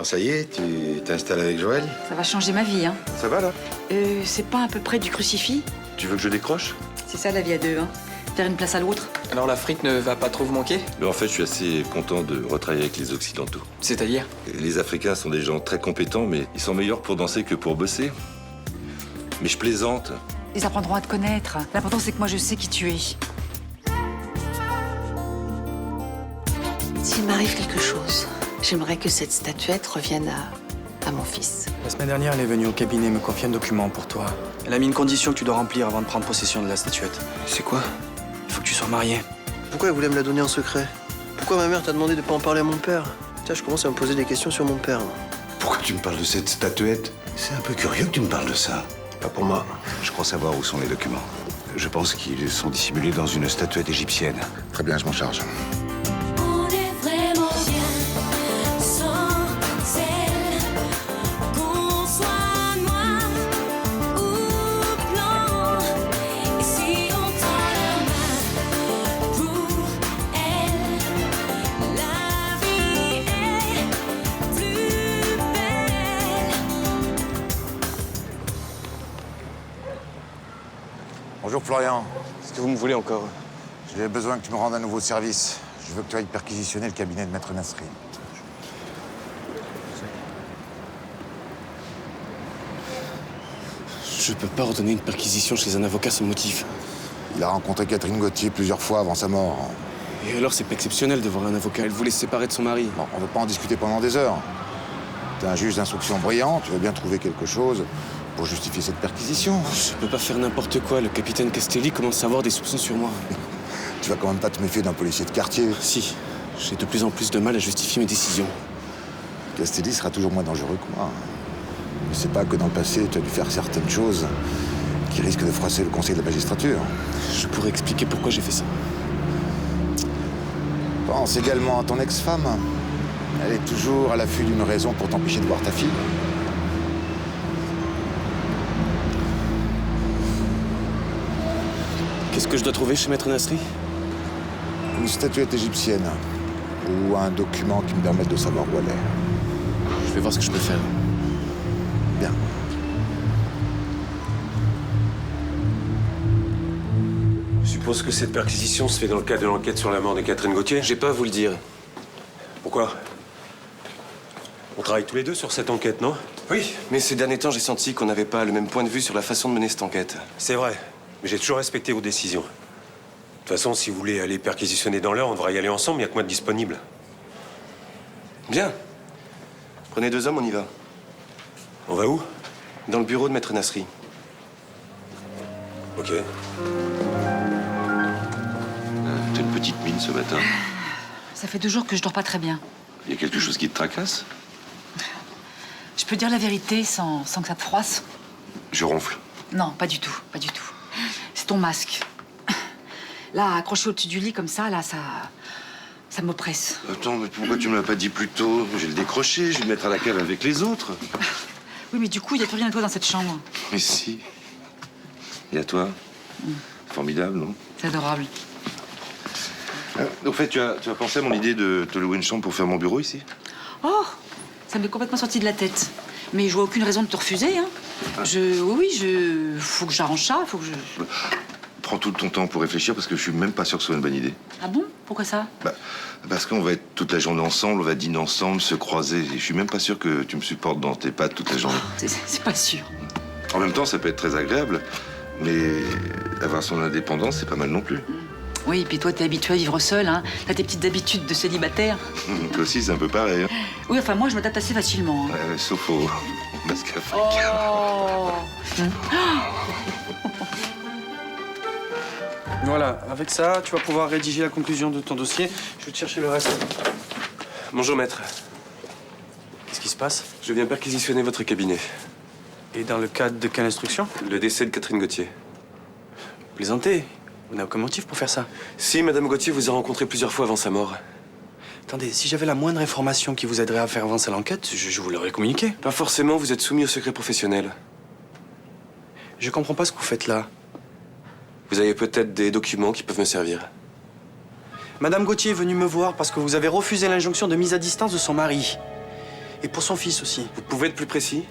Alors ça y est, tu t'installes avec Joël? Ça va changer ma vie, hein. Ça va là? C'est pas un peu près du crucifix? Tu veux que je décroche? C'est ça la vie à deux, hein. Faire une place à l'autre. Alors la frite ne va pas trop vous manquer? Mais en fait, je suis assez content de retravailler avec les Occidentaux. C'est-à-dire? Les Africains sont des gens très compétents, mais ils sont meilleurs pour danser que pour bosser. Mais je plaisante. Ils apprendront à te connaître. L'important, c'est que moi, je sais qui tu es. S'il m'arrive quelque chose, j'aimerais que cette statuette revienne à mon fils. La semaine dernière, elle est venue au cabinet me confier un document pour toi. Elle a mis une condition que tu dois remplir avant de prendre possession de la statuette. C'est quoi? Il faut que tu sois marié. Pourquoi elle voulait me la donner en secret? Pourquoi ma mère t'a demandé de pas en parler à mon père? Tiens, je commence à me poser des questions sur mon père. Moi. Pourquoi tu me parles de cette statuette? C'est un peu curieux que tu me parles de ça. Pas pour moi. Je crois savoir où sont les documents. Je pense qu'ils sont dissimulés dans une statuette égyptienne. Très bien, je m'en charge. On est vraiment bien sans elle. Qu'on soit noir ou blanc. Et si on tend la main pour elle, la vie est plus belle. Bonjour Florian, Est-ce que vous me voulez encore? j'ai besoin que tu me rendes un nouveau service. Je veux que tu ailles perquisitionner le cabinet de Maître Nasri. Je peux pas ordonner une perquisition chez un avocat sans motif. Il a rencontré Catherine Gauthier plusieurs fois avant sa mort. Et alors, c'est pas exceptionnel de voir un avocat. Elle voulait se séparer de son mari. Bon, on ne veut pas en discuter pendant des heures. T'es un juge d'instruction brillant, tu veux bien trouver quelque chose pour justifier cette perquisition. Je peux pas faire n'importe quoi. Le capitaine Castelli commence à avoir des soupçons sur moi. Tu vas quand même pas te méfier d'un policier de quartier. Si, j'ai de plus en plus de mal à justifier mes décisions. Castelli sera toujours moins dangereux que moi. Ne sais pas que dans le passé, tu as dû faire certaines choses qui risquent de froisser le conseil de la magistrature. Je pourrais expliquer pourquoi j'ai fait ça. Pense également à ton ex-femme. Elle est toujours à l'affût d'une raison pour t'empêcher de voir ta fille. Qu'est-ce que je dois trouver chez Maître Nasri? Une statuette égyptienne ou un document qui me permette de savoir où elle est. Je vais voir ce que je peux faire. Bien. Je suppose que cette perquisition se fait dans le cadre de l'enquête sur la mort de Catherine Gauthier. J'ai pas à vous le dire. Pourquoi? On travaille tous les deux sur cette enquête, non? Oui, mais ces derniers temps, j'ai senti qu'on n'avait pas le même point de vue sur la façon de mener cette enquête. C'est vrai, mais j'ai toujours respecté vos décisions. De toute façon, si vous voulez aller perquisitionner dans l'heure, on devra y aller ensemble, il n'y a que moi de disponible. Bien. Prenez 2 hommes, on y va. On va où? Dans le bureau de Maître Nasri. Ok. T'as une petite mine ce matin. Ça fait 2 jours que je dors pas très bien. Il y a quelque chose qui te tracasse? Je peux dire la vérité sans que ça te froisse? Je ronfle. Non, pas du tout, pas du tout. C'est ton masque. Là, accroché au-dessus du lit comme ça, là, ça m'oppresse. Attends, mais pourquoi tu me l'as pas dit plus tôt? Je vais le décrocher, je vais le mettre à la cave avec les autres. Oui, mais du coup, il n'y a plus rien à toi dans cette chambre. Mais si. Et à toi? Formidable, non? C'est adorable. Au fait, tu as pensé à mon idée de te louer une chambre pour faire mon bureau ici? Oh, ça m'est complètement sorti de la tête. Mais je vois aucune raison de te refuser, hein. Faut que j'arrange ça, faut que je... Prends tout ton temps pour réfléchir parce que je suis même pas sûr que ce soit une bonne idée. Ah bon? Pourquoi ça? Parce qu'on va être toute la journée ensemble, on va dîner ensemble, se croiser. Et je suis même pas sûr que tu me supportes dans tes pattes toute la journée. C'est pas sûr. En même temps, ça peut être très agréable, mais avoir son indépendance, c'est pas mal non plus. Oui, et puis toi, t'es habitué à vivre seul, hein. T'as tes petites habitudes de célibataire. Toi aussi, c'est un peu pareil. Hein. Oui, enfin, moi, je m'adapte assez facilement. Hein. Ouais, sauf au masque africain. Oh. Voilà, avec ça, tu vas pouvoir rédiger la conclusion de ton dossier. Je vais te chercher le reste. Bonjour, maître. Qu'est-ce qui se passe? Je viens perquisitionner votre cabinet. Et dans le cadre de quelle instruction? Le décès de Catherine Gauthier. Plaisantez. Vous n'avez aucun motif pour faire ça. Si, Madame Gauthier vous a rencontré plusieurs fois avant sa mort. Attendez, si j'avais la moindre information qui vous aiderait à faire avancer l'enquête, je vous l'aurais communiqué. Pas forcément, vous êtes soumis au secret professionnel. Je comprends pas ce que vous faites là. Vous avez peut-être des documents qui peuvent me servir. Madame Gauthier est venue me voir parce que vous avez refusé l'injonction de mise à distance de son mari. Et pour son fils aussi. Vous pouvez être plus précis?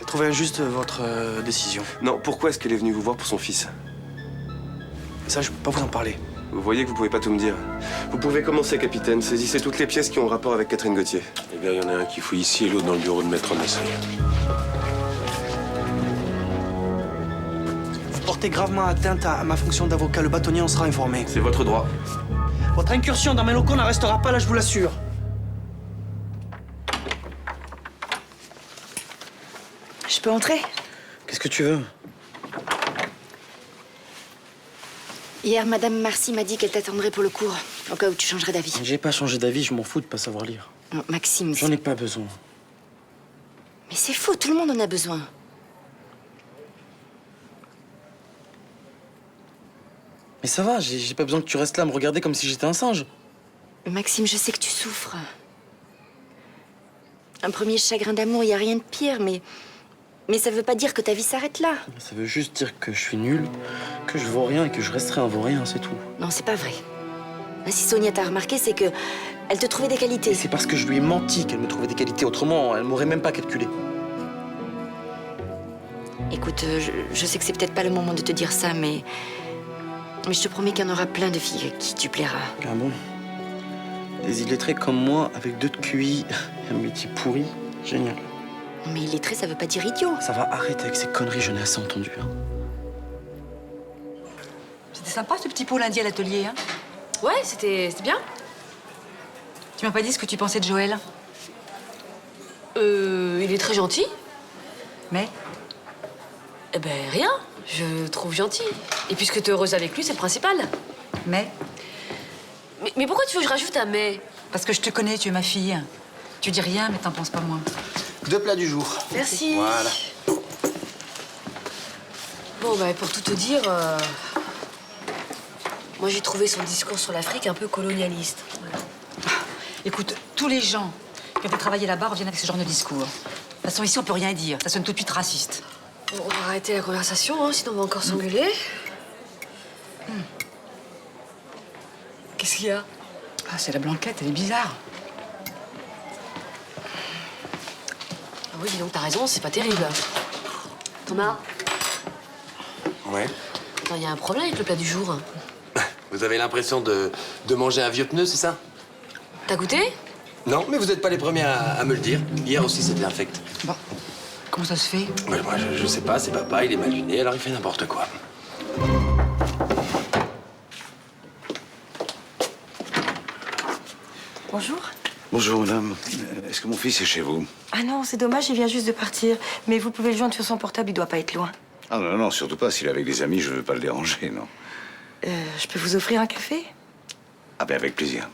Trouvez juste votre décision. Non, pourquoi est-ce qu'elle est venue vous voir pour son fils? Ça, je peux pas vous en parler. Vous voyez que vous pouvez pas tout me dire. Vous pouvez commencer, capitaine. Saisissez toutes les pièces qui ont rapport avec Catherine Gauthier. Eh bien, il y en a un qui fouille ici et l'autre dans le bureau de Maître Massey. Vous portez gravement atteinte à ma fonction d'avocat. Le bâtonnier en sera informé. C'est votre droit. Votre incursion dans mes locaux n'en restera pas là, je vous l'assure. Je peux entrer? Qu'est-ce que tu veux? Hier, Madame Marcy m'a dit qu'elle t'attendrait pour le cours, au cas où tu changerais d'avis. J'ai pas changé d'avis, je m'en fous de pas savoir lire. Non, Maxime, J'en ai pas besoin. mais c'est faux, tout le monde en a besoin. Mais ça va, j'ai pas besoin que tu restes là à me regarder comme si j'étais un singe. Maxime, je sais que tu souffres. Un premier chagrin d'amour, il y a rien de pire, mais ça veut pas dire que ta vie s'arrête là. Ça veut juste dire que je suis nul, que je vaux rien et que je resterai un vaut-rien, c'est tout. Non, c'est pas vrai. Si Sonia t'a remarqué, c'est que elle te trouvait des qualités. Et c'est parce que je lui ai menti qu'elle me trouvait des qualités. Autrement, elle m'aurait même pas calculé. Écoute, je sais que c'est peut-être pas le moment de te dire ça, mais je te promets qu'il y en aura plein de filles à qui tu plairas. Ah bon? Des illettrés comme moi, avec 2 de QI et un métier pourri, génial. Mais illettré, ça veut pas dire idiot. Ça va, arrêter avec ces conneries, j'en ai assez entendu. Hein. C'était sympa ce petit pot lundi à l'atelier, hein? Ouais, c'était bien. Tu m'as pas dit ce que tu pensais de Joël? Il est très gentil. Mais Eh ben, rien. Je le trouve gentil. Et puisque t'es heureuse avec lui, c'est le principal. Mais Mais pourquoi tu veux que je rajoute un mais? parce que je te connais, tu es ma fille. Tu dis rien, mais t'en penses pas moins. 2 plats du jour. Merci. Voilà. Bon, bah, pour tout te dire, moi, j'ai trouvé son discours sur l'Afrique un peu colonialiste. Voilà. Écoute, tous les gens qui ont été travailler là-bas reviennent avec ce genre de discours. De toute façon, ici, on peut rien dire. Ça sonne tout de suite raciste. Bon, on va arrêter la conversation, hein, sinon on va encore s'engueuler. Qu'est-ce qu'il y a? Ah, c'est la blanquette, elle est bizarre. Ah oui, dis donc, t'as raison, c'est pas terrible. Thomas, Ouais. il y a un problème avec le plat du jour. Vous avez l'impression de manger un vieux pneu, c'est ça? T'as goûté? Non, mais vous n'êtes pas les premiers à me le dire. Hier aussi, c'était infect. Bon, comment ça se fait? Ouais, moi, je sais pas, c'est papa, il est mal luné, alors il fait n'importe quoi. Bonjour. Bonjour, madame. Est-ce que mon fils est chez vous? Ah non, c'est dommage, il vient juste de partir. Mais vous pouvez le joindre sur son portable, il doit pas être loin. Ah non, non, surtout pas. S'il est avec des amis, je veux pas le déranger, non. Je peux vous offrir un café? Ah ben, avec plaisir.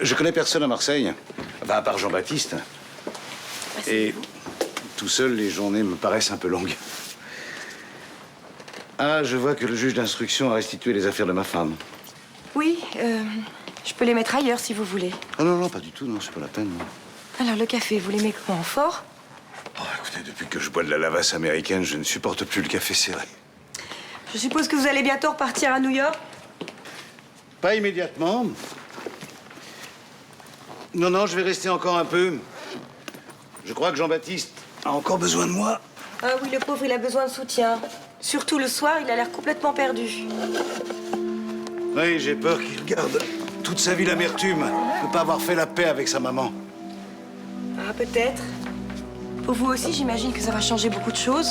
Je connais personne à Marseille, enfin, à part Jean-Baptiste. Et tout seul, les journées me paraissent un peu longues. Ah, je vois que le juge d'instruction a restitué les affaires de ma femme. Oui, je peux les mettre ailleurs si vous voulez. Ah non, non, pas du tout, non, c'est pas la peine. Non. Alors, le café, vous l'aimez comment? Fort? Oh, écoutez, depuis que je bois de la lavasse américaine, je ne supporte plus le café serré. Je suppose que vous allez bientôt repartir à New York? Pas immédiatement. Non, non, je vais rester encore un peu. Je crois que Jean-Baptiste a encore besoin de moi. Ah oui, le pauvre, il a besoin de soutien. Surtout le soir, il a l'air complètement perdu. Oui, j'ai peur qu'il garde toute sa vie l'amertume de ne pas avoir fait la paix avec sa maman. Ah, peut-être. Pour vous aussi, j'imagine que ça va changer beaucoup de choses.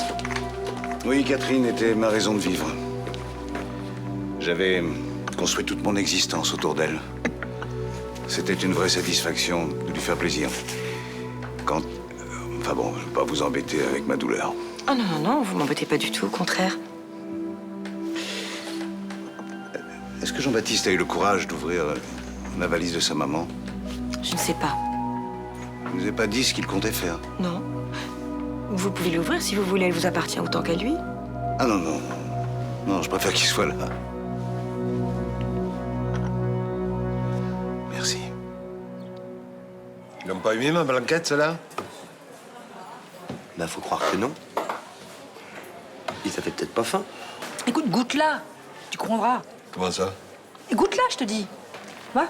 Oui, Catherine était ma raison de vivre. J'avais construit toute mon existence autour d'elle. C'était une vraie satisfaction de lui faire plaisir. Quand... enfin bon, je ne veux pas vous embêter avec ma douleur. Ah non, non, non, vous m'embêtez pas du tout, au contraire. Est-ce que Jean-Baptiste a eu le courage d'ouvrir la valise de sa maman? Je ne sais pas. Il ne vous a pas dit ce qu'il comptait faire? Non. Vous pouvez l'ouvrir si vous voulez, elle vous appartient autant qu'à lui. Ah non, non. Non, je préfère qu'il soit là. Merci. Ils l'ont pas aimé, ma blanquette, celle-là? Bah, faut croire que non. Il t'avait peut-être pas faim. Écoute, goûte-la. Tu comprendras. Comment ça? Goûte-la, je te dis. Va.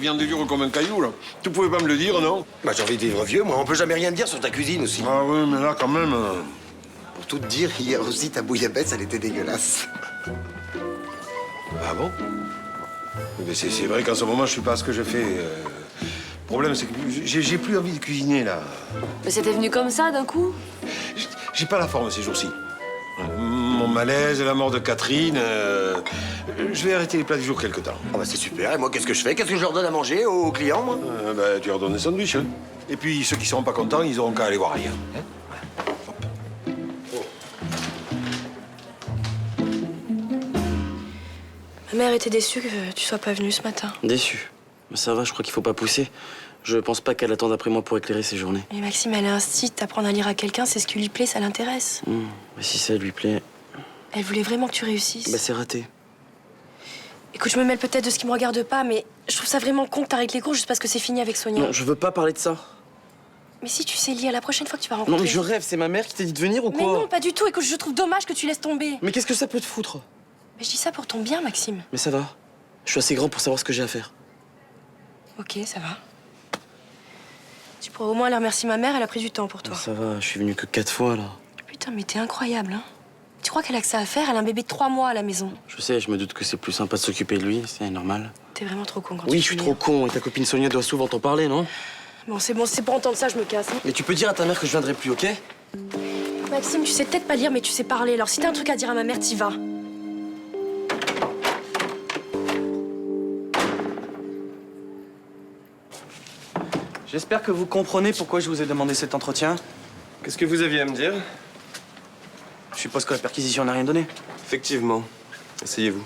viande est dure comme un caillou, là. Tu pouvais pas me le dire, non? Bah, j'ai envie de vivre vieux, moi. On peut jamais rien dire sur ta cuisine aussi. Ah oui, mais là, quand même... Pour tout te dire, hier aussi, ta bouillabaisse, elle était dégueulasse. Ah bon? Mais c'est vrai qu'en ce moment, je suis pas à ce que je fais. Le problème, c'est que j'ai plus envie de cuisiner, là. Mais c'était venu comme ça, d'un coup? J'ai pas la forme ces jours-ci. Mon malaise, la mort de Catherine... je vais arrêter les plats du jour quelque temps. Oh bah c'est super. Et moi, qu'est-ce que je fais? Qu'est-ce que je leur donne à manger aux clients, moi? Bah, tu leur donnes des sandwichs, hein. Et puis, ceux qui seront pas contents, ils auront qu'à aller voir ailleurs. Hein. Ma mère était déçue que tu sois pas venu ce matin. Déçu. Mais ça va, je crois qu'il faut pas pousser. Je pense pas qu'elle attende après moi pour éclairer ses journées. Mais Maxime, elle a un site, t'apprendre à lire à quelqu'un, c'est ce qui lui plaît, ça l'intéresse. Mais si ça lui plaît... Elle voulait vraiment que tu réussisses. Bah c'est raté. Écoute, je me mêle peut-être de ce qui me regarde pas, mais je trouve ça vraiment con que t'arrêtes les cours juste parce que c'est fini avec Sonia. Non, je veux pas parler de ça. Mais si tu sais lire, la prochaine fois que tu vas rencontrer... Non mais je rêve, c'est ma mère qui t'a dit de venir ou quoi? Mais non, pas du tout. Écoute, je trouve dommage que tu laisses tomber. Mais qu'est-ce que ça peut te foutre? Mais je dis ça pour ton bien, Maxime. Mais ça va. Je suis assez grand pour savoir ce que j'ai à faire. Ok, ça va. Tu pourrais au moins aller remercier ma mère, elle a pris du temps pour toi. Mais ça va, je suis venu que 4 fois là. Putain, mais t'es incroyable, hein. Tu crois qu'elle a que ça à faire? Elle a un bébé de 3 mois à la maison. Je sais, je me doute que c'est plus sympa de s'occuper de lui, c'est normal. T'es vraiment trop con quand Oui, tu je suis dis. trop con et ta copine Sonia doit souvent t'en parler, non? Bon, c'est pour entendre ça, je me casse. Hein. Mais tu peux dire à ta mère que je viendrai plus, ok? Maxime, tu sais peut-être pas lire, mais tu sais parler. Alors si t'as un truc à dire à ma mère, t'y vas. J'espère que vous comprenez pourquoi je vous ai demandé cet entretien. Qu'est-ce que vous aviez à me dire? Je suppose que la perquisition n'a rien donné. Effectivement. Asseyez-vous.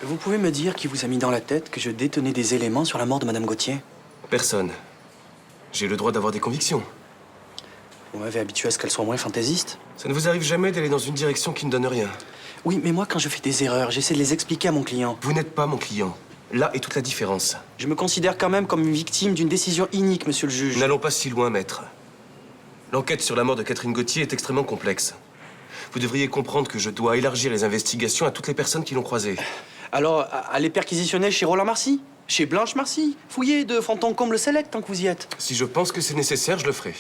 Vous pouvez me dire qui vous a mis dans la tête que je détenais des éléments sur la mort de Madame Gauthier? Personne. J'ai le droit d'avoir des convictions. Vous m'avez habitué à ce qu'elles soient moins fantaisistes. Ça ne vous arrive jamais d'aller dans une direction qui ne donne rien. Oui, mais moi, quand je fais des erreurs, j'essaie de les expliquer à mon client. Vous n'êtes pas mon client. Là est toute la différence. Je me considère quand même comme une victime d'une décision inique, monsieur le juge. N'allons pas si loin, maître. L'enquête sur la mort de Catherine Gauthier est extrêmement complexe. Vous devriez comprendre que je dois élargir les investigations à toutes les personnes qui l'ont croisée. Alors, allez perquisitionner chez Roland Marcy, chez Blanche Marcy, fouillez de fond en comble select tant que vous y êtes. Si je pense que c'est nécessaire, je le ferai.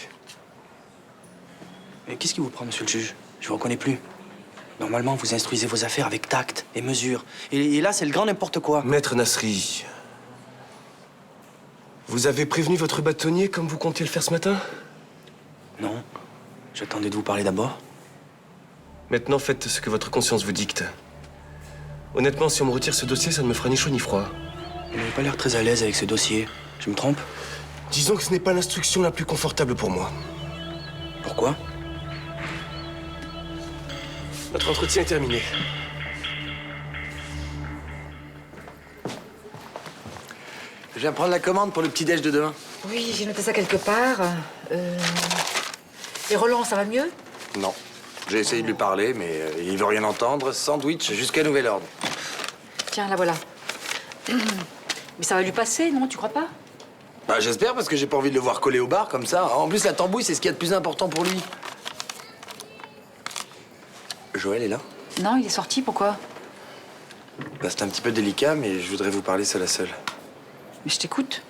Mais qu'est-ce qui vous prend, monsieur le juge? Je vous reconnais plus. Normalement, vous instruisez vos affaires avec tact et mesure. Et là, c'est le grand n'importe quoi. Maître Nasri, vous avez prévenu votre bâtonnier comme vous comptiez le faire ce matin? Non. J'attendais de vous parler d'abord. Maintenant, faites ce que votre conscience vous dicte. Honnêtement, si on me retire ce dossier, ça ne me fera ni chaud ni froid. Vous n'avez pas l'air très à l'aise avec ce dossier. Je me trompe? Disons que ce n'est pas l'instruction la plus confortable pour moi. Pourquoi? Notre entretien est terminé. Je viens prendre la commande pour le petit-déj de demain. Oui, j'ai noté ça quelque part. Et Roland, ça va mieux? Non. J'ai essayé de lui parler, mais il veut rien entendre. Sandwich jusqu'à nouvel ordre. Tiens, la voilà. Mais ça va lui passer, non? Tu crois pas? Bah, j'espère, parce que j'ai pas envie de le voir coller au bar comme ça. En plus, la tambouille, c'est ce qu'il y a de plus important pour lui. Joël est là? Non, il est sorti, pourquoi? Bah, c'est un petit peu délicat, mais je voudrais vous parler seul à seul. Mais je t'écoute.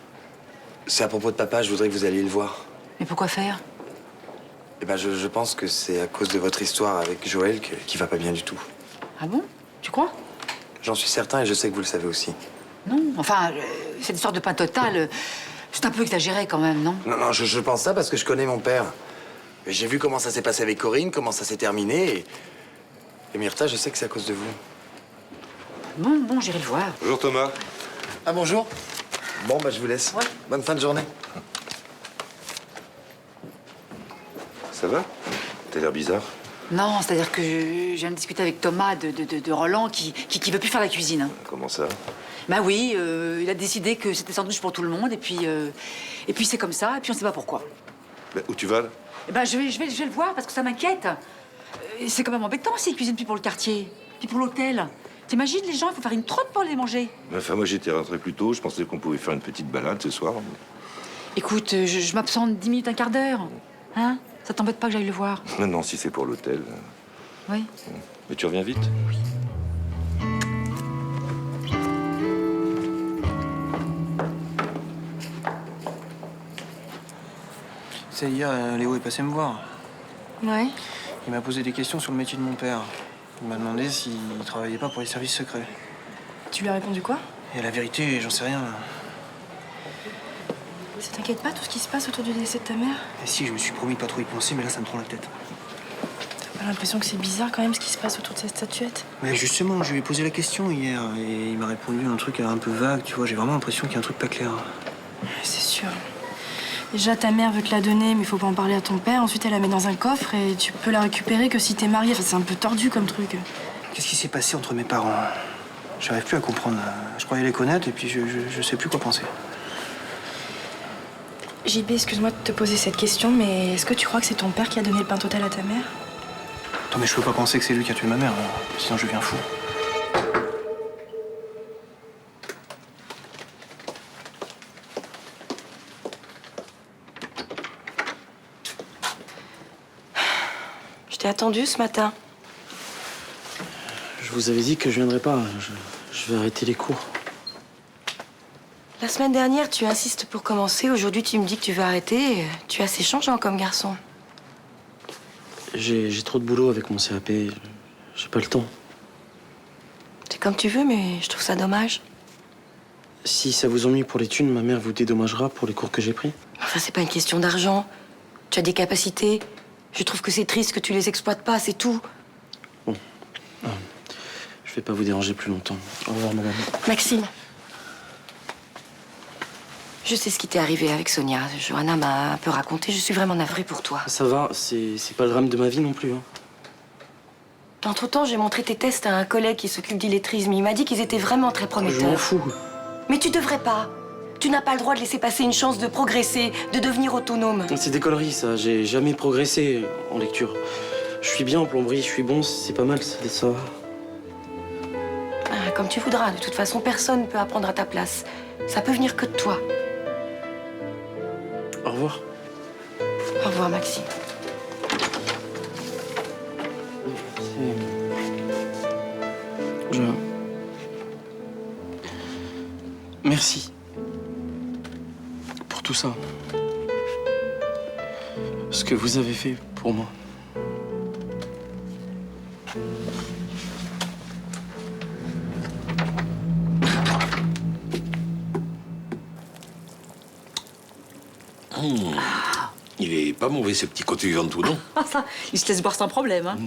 C'est à propos de papa, je voudrais que vous alliez le voir. Mais pourquoi faire? Eh ben, je pense que c'est à cause de votre histoire avec Joël qui va pas bien du tout. Ah bon? Tu crois? J'en suis certain et je sais que vous le savez aussi. Non, enfin, cette histoire de pain total, c'est un peu exagéré quand même, non? Non, je pense ça parce que je connais mon père. Et j'ai vu comment ça s'est passé avec Corinne, comment ça s'est terminé. Et Myrtha, je sais que c'est à cause de vous. Bon, j'irai le voir. Bonjour Thomas. Ah, bonjour. Bon, bah, je vous laisse. Ouais. Bonne fin de journée. Ça va? T'as l'air bizarre. Non, c'est-à-dire que je viens de discuter avec Thomas de Roland qui veut plus faire la cuisine. Hein. Comment ça? Bah oui, il a décidé que c'était sandwich pour tout le monde et puis c'est comme ça et puis on sait pas pourquoi. Bah, où tu vas là? Eh ben je vais le voir parce que ça m'inquiète. C'est quand même embêtant s'il cuisine plus pour le quartier, puis pour l'hôtel. T'imagines les gens, il faut faire une trotte pour les manger. Enfin, moi j'étais rentré plus tôt, je pensais qu'on pouvait faire une petite balade ce soir. Écoute, je m'absente 10 minutes, un quart d'heure. Hein? Ça t'embête pas que j'aille le voir? Non, si c'est pour l'hôtel. Oui. Mais tu reviens vite? sais, hier, Léo est passé me voir. Ouais. Il m'a posé des questions sur le métier de mon père. Il m'a demandé s'il travaillait pas pour les services secrets. Tu lui as répondu quoi? Et la vérité, j'en sais rien. Ça t'inquiète pas tout ce qui se passe autour du décès de ta mère? Et si, je me suis promis de pas trop y penser, mais là, ça me prend la tête. T'as pas l'impression que c'est bizarre quand même ce qui se passe autour de cette statuette? Mais justement, je lui ai posé la question hier et il m'a répondu un truc un peu vague, tu vois. J'ai vraiment l'impression qu'il y a un truc pas clair. C'est sûr. Déjà, ta mère veut te la donner, mais il faut pas en parler à ton père. Ensuite, elle la met dans un coffre et tu peux la récupérer que si t'es marié. Enfin, c'est un peu tordu comme truc. Qu'est-ce qui s'est passé entre mes parents? J'arrive plus à comprendre. Je croyais les connaître et puis je sais plus quoi penser. JB, excuse-moi de te poser cette question, mais est-ce que tu crois que c'est ton père qui a donné le pain total à ta mère? Attends, mais je peux pas penser que c'est lui qui a tué ma mère, sinon je deviens fou. Je t'ai attendu ce matin. Je vous avais dit que je viendrais pas. Je vais arrêter les cours. La semaine dernière, tu insistes pour commencer. Aujourd'hui, tu me dis que tu veux arrêter. Tu es assez changeant comme garçon. J'ai trop de boulot avec mon CAP. J'ai pas le temps. C'est comme tu veux, mais je trouve ça dommage. Si ça vous ennuie pour les thunes, ma mère vous dédommagera pour les cours que j'ai pris. Enfin, c'est pas une question d'argent. Tu as des capacités. Je trouve que c'est triste que tu les exploites pas, c'est tout. Bon. Je vais pas vous déranger plus longtemps. Au revoir, madame. Maxime. Je sais ce qui t'est arrivé avec Sonia. Johanna m'a un peu raconté. Je suis vraiment navrée pour toi. Ça va, c'est pas le drame de ma vie non plus. Hein. Entre-temps, j'ai montré tes tests à un collègue qui s'occupe d'illettrisme. Il m'a dit qu'ils étaient vraiment très prometteurs. Je m'en fous. Mais tu devrais pas. Tu n'as pas le droit de laisser passer une chance de progresser, de devenir autonome. C'est des conneries, ça. J'ai jamais progressé en lecture. Je suis bien en plomberie, je suis bon, c'est pas mal, ça va. Ah, comme tu voudras. De toute façon, personne ne peut apprendre à ta place. Ça peut venir que de toi. Au revoir. Au revoir, Maxime. Merci. Pour tout ça. Ce que vous avez fait pour moi. Il est pas mauvais, ce petit côté Ventoux, non? Ah, ça, il se laisse boire sans problème. Hein.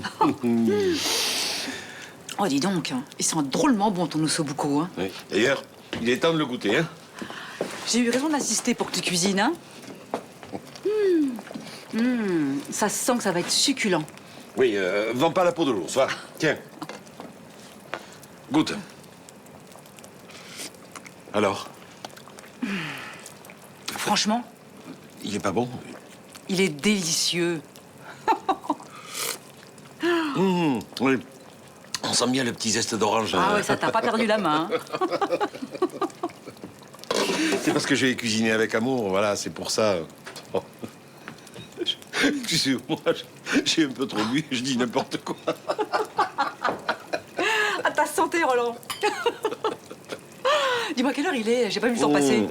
Oh, dis donc, il sent drôlement bon ton ossobuco. Hein. Oui. D'ailleurs, il est temps de le goûter, hein? J'ai eu raison d'assister pour que tu cuisines, hein. Ça sent que ça va être succulent. Oui, vends pas la peau de l'ours, va. Tiens. Goûte. Alors? Franchement, Il est pas bon? il est délicieux. Oui. On sent bien le petit zeste d'orange. Ah ouais, ça t'a pas perdu la main. Hein. C'est parce que je l'ai cuisiné avec amour, voilà, c'est pour ça. Oh. Excusez-moi, j'ai un peu trop bu, je dis n'importe quoi. À ta santé, Roland. Dis-moi, quelle heure il est? J'ai pas vu le temps passer.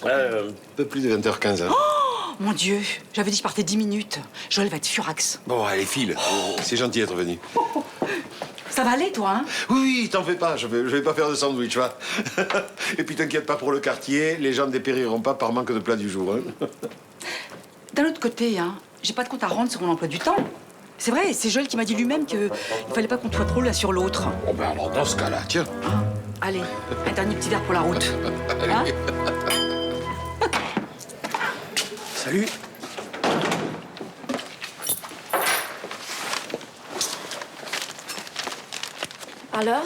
Un peu plus de 20h15. Hein. Oh, mon Dieu, j'avais dit que je partais 10 minutes. Joël va être furax. Bon, allez, file. C'est gentil d'être venu. Ça va aller, toi, hein? Oui, t'en fais pas, je vais pas faire de sandwich, va. Et puis t'inquiète pas pour le quartier, les gens ne dépériront pas par manque de plat du jour. Hein. D'un autre côté, hein, j'ai pas de compte à rendre sur mon emploi du temps. C'est vrai, c'est Joël qui m'a dit lui-même qu'il fallait pas qu'on soit trop l'un sur l'autre. Oh ben alors dans ce cas-là, tiens. Allez, un dernier petit verre pour la route. Hein? Salut. Alors?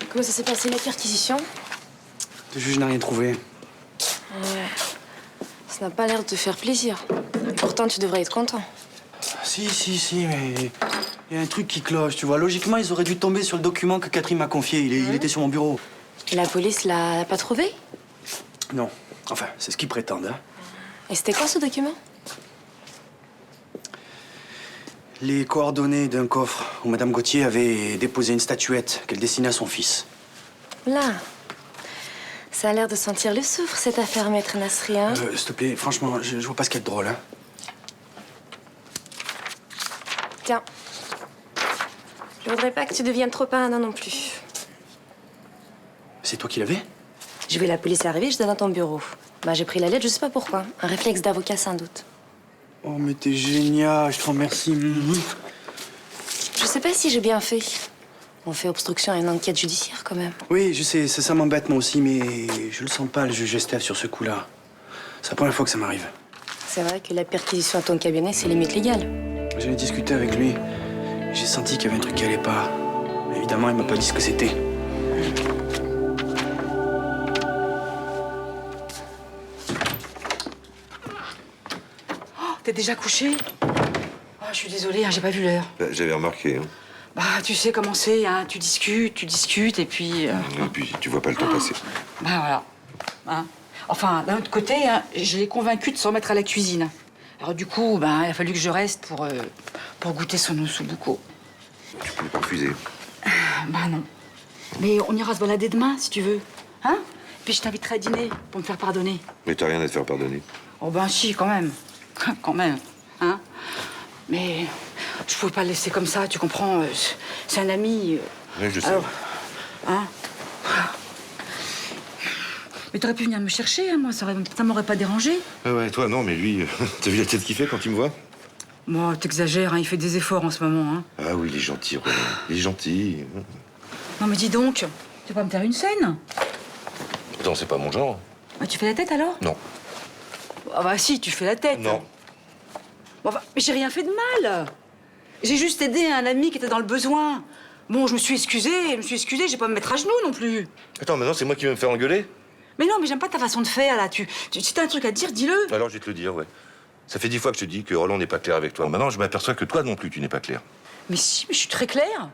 Comment ça s'est passé, la perquisition? Le juge n'a rien trouvé. Ouais. Ça n'a pas l'air de te faire plaisir. Pourtant, tu devrais être content. Si, mais il y a un truc qui cloche, tu vois. Logiquement, ils auraient dû tomber sur le document que Catherine m'a confié. Il était sur mon bureau. Et la police l'a pas trouvé? Non. Enfin, c'est ce qu'ils prétendent, hein. Et c'était quoi, ce document? Les coordonnées d'un coffre où Madame Gauthier avait déposé une statuette qu'elle destinait à son fils. Là. Ça a l'air de sentir le soufre, cette affaire, maître Nasri, hein? S'il te plaît, franchement, je vois pas ce qu'il y a de drôle, hein. Tiens. Je voudrais pas que tu deviennes trop parano non plus. C'est toi qui l'avais? J'ai vu la police arriver, j'étais dans ton bureau. Bah, j'ai pris la lettre, je sais pas pourquoi. Un réflexe d'avocat, sans doute. Oh, mais t'es génial, je te remercie. Je sais pas si j'ai bien fait. On fait obstruction à une enquête judiciaire, quand même. Oui, je sais, ça m'embête moi aussi, mais je le sens pas, le juge Estève, sur ce coup-là. C'est la première fois que ça m'arrive. C'est vrai que la perquisition à ton cabinet, c'est limite légal. J'en ai discuté avec lui. J'ai senti qu'il y avait un truc qui allait pas. Évidemment, il m'a pas dit ce que c'était. Oh, t'es déjà couché? Oh, je suis désolée, hein, j'ai pas vu l'heure. J'avais remarqué. Hein. Bah, tu sais comment c'est, hein, tu discutes, et puis... Et puis, tu vois pas le temps passer. Bah, voilà. Hein. Enfin, d'un autre côté, hein, je l'ai convaincu de se remettre à la cuisine. Alors du coup, ben, il a fallu que je reste pour goûter son ossobuco. Tu peux le refuser. Bah non. Mais on ira se balader demain, si tu veux. Hein? Puis je t'inviterai à dîner pour me faire pardonner. Mais t'as rien à te faire pardonner. Oh ben si, quand même. Quand même. Hein? Mais je pouvais pas le laisser comme ça, tu comprends? C'est un ami. Oui, je sais. Alors, hein? Mais t'aurais pu venir me chercher, hein, moi, ça m'aurait pas dérangé. Ouais, toi, non, mais lui, t'as vu la tête qu'il fait quand il me voit? Moi, t'exagères, hein, il fait des efforts en ce moment, hein. Ah oui, il est gentil, Roland. Il est gentil. Non, mais dis donc, tu vas pas me faire une scène? Pourtant, c'est pas mon genre. Bah, tu fais la tête, alors? Non. Ah bah si, tu fais la tête. Non. Bon, bah, mais j'ai rien fait de mal. J'ai juste aidé un ami qui était dans le besoin. Bon, je me suis excusée, j'ai pas à me mettre à genoux non plus. Attends, maintenant, c'est moi qui vais me faire engueuler? Mais non, mais j'aime pas ta façon de faire, là. Si t'as un truc à te dire, dis-le. Alors, je vais te le dire, ouais. Ça fait 10 fois que je te dis que Roland n'est pas clair avec toi. Maintenant, je m'aperçois que toi non plus, tu n'es pas clair. Mais si, mais je suis très claire.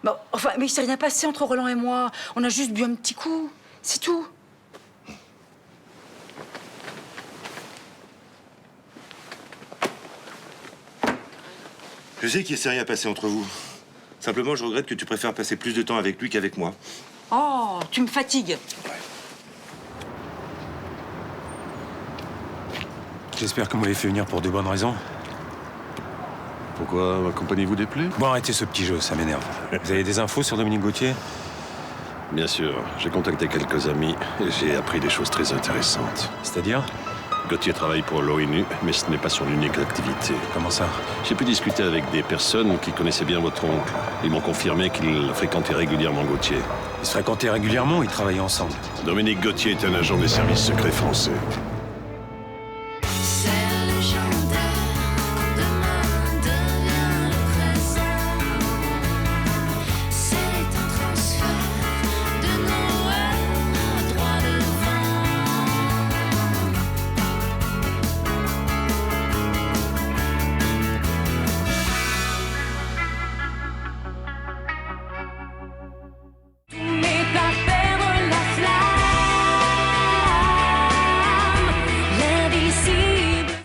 Bah, enfin, mais il s'est rien passé entre Roland et moi. On a juste bu un petit coup. C'est tout. Je sais qu'il ne s'est rien passé entre vous. Simplement, je regrette que tu préfères passer plus de temps avec lui qu'avec moi. Oh, tu me fatigues. J'espère que vous m'avez fait venir pour de bonnes raisons. Pourquoi ma compagnie vous déplaît? Bon, arrêtez ce petit jeu, ça m'énerve. Vous avez des infos sur Dominique Gauthier? Bien sûr. J'ai contacté quelques amis et j'ai appris des choses très intéressantes. C'est-à-dire? Gauthier travaille pour l'ONU, mais ce n'est pas son unique activité. Comment ça? J'ai pu discuter avec des personnes qui connaissaient bien votre oncle. Ils m'ont confirmé qu'il fréquentait régulièrement Gauthier. Ils se fréquentaient régulièrement ou ils travaillaient ensemble? Dominique Gauthier est un agent des services secrets français.